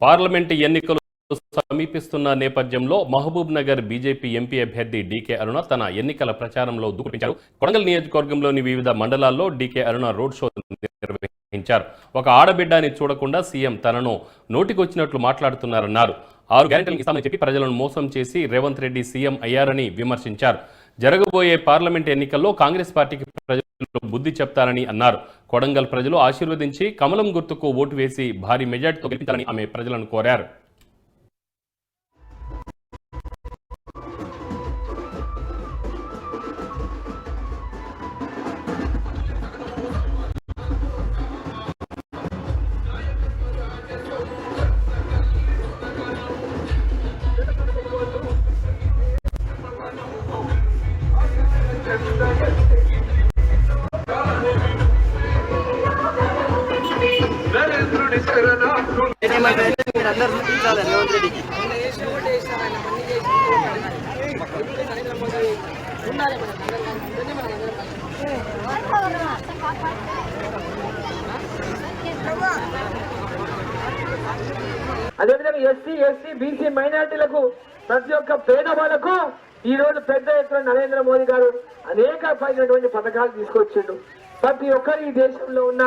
Parliament ఎన్నికలు సమీపిస్తున్న నేపథ్యంలో మహబూబ్ నగర్ బీజేపీ ఎంపీ అభ్యర్థి డీకే అరుణ తన ఎన్నికల ప్రచారంలో దూకుపించారు. కొడంగల్ నియోజకవర్గంలోని వివిధ మండలాల్లో డీకే అరుణ రోడ్ షో నిర్వహించారు. ఒక ఆడబిడ్డని చూడకుండా సీఎం తనను నోటికొచ్చినట్లు మాట్లాడుతున్నారన్నారు. 6 గ్యారెంటీలు ఇస్తామని చెప్పి ప్రజలను మోసం చేసి రేవంత్ రెడ్డి సీఎం అయ్యారని విమర్శించారు. జరగబోయే పార్లమెంట్ ఎన్నికల్లో కాంగ్రెస్ పార్టీకి ప్రజలు బుద్ధి చెప్తారని అన్నారు. కొడంగల్ ప్రజలు ఆశీర్వదించి కమలం గుర్తుకు ఓటు వేసి భారీ మెజార్టీతో గెలిపించాలని ఆమె ప్రజలను కోరారు. అదేవిధంగా ఎస్సీ బీసీ మైనారిటీలకు ప్రతి ఒక్క పేదవాళ్లకు ఈ రోజు పెద్ద ఎత్తున నరేంద్ర మోదీ గారు అనేకమైనటువంటి పథకాలు తీసుకొచ్చిండు. ప్రతి ఒక్కరు ఈ దేశంలో ఉన్న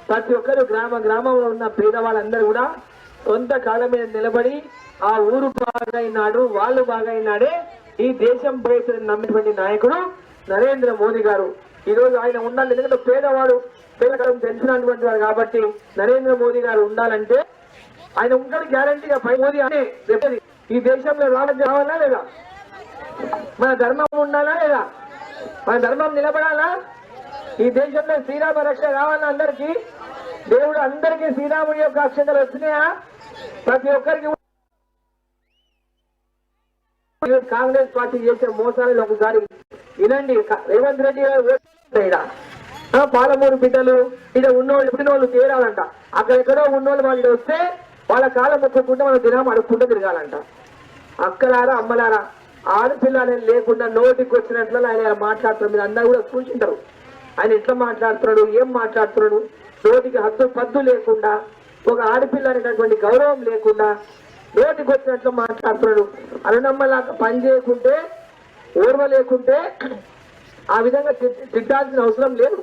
ప్రతి ఒక్కరు గ్రామంలో ఉన్న పేదవాళ్ళందరూ కూడా సొంత కాళ్ళ మీద నిలబడి ఆ ఊరు బాగైనాడు వాళ్ళు బాగైనాడే ఈ దేశం ప్రయత్నం నమ్మినటువంటి నాయకుడు నరేంద్ర మోదీ గారు. ఈ రోజు ఆయన ఉండాలి, ఎందుకంటే పేదవాడు పేదకరం తెలిసినటువంటి వాడు కాబట్టి నరేంద్ర మోదీ గారు ఉండాలంటే ఆయన ఉంటాడు గ్యారంటీగా. మోదీ అనే ఈ దేశంలో రాజ్యం రావాలా లేదా, మన ధర్మం ఉండాలా లేదా, మన ధర్మం నిలబడాలా, ఈ దేశంలో శ్రీరామ రక్ష రావాలా, అందరికీ దేవుడు అందరికీ శ్రీరాముడి యొక్క అక్షంతలు వచ్చినాయా, ప్రతి ఒక్కరికి. కాంగ్రెస్ పార్టీ చేసే మోసాలను ఒకసారి వినండి. రేవంత్ రెడ్డి పాలమూరు బిడ్డలు ఇక్కడ ఉన్నోళ్ళు పుట్టినోళ్ళు తీరాలంట, అక్కడెక్కడో ఉన్నోళ్ళు వాళ్ళు వస్తే వాళ్ళ కాలం మొక్కుకుంటే మన దినం అడుక్కుంటూ తిరగాలంట. అక్కలారా అమ్మలారా ఆడపిల్లలని లేకుండా నోటికి వచ్చినట్లు ఆయన మాట్లాడుతున్నారు. మీరు అందరూ కూడా చూసింటారు ఆయన ఎట్లా మాట్లాడుతున్నాడు, ఏం మాట్లాడుతున్నాడు. నోటికి హద్దు పద్దు లేకుండా, ఒక ఆడపిల్ల అనేటటువంటి గౌరవం లేకుండా నోటికి వచ్చినట్లు మాట్లాడుతున్నాడు. అరుణమ్మలాగా పని చేయకుంటే ఓర్వ లేకుంటే ఆ విధంగా తిట్టాల్సిన అవసరం లేదు.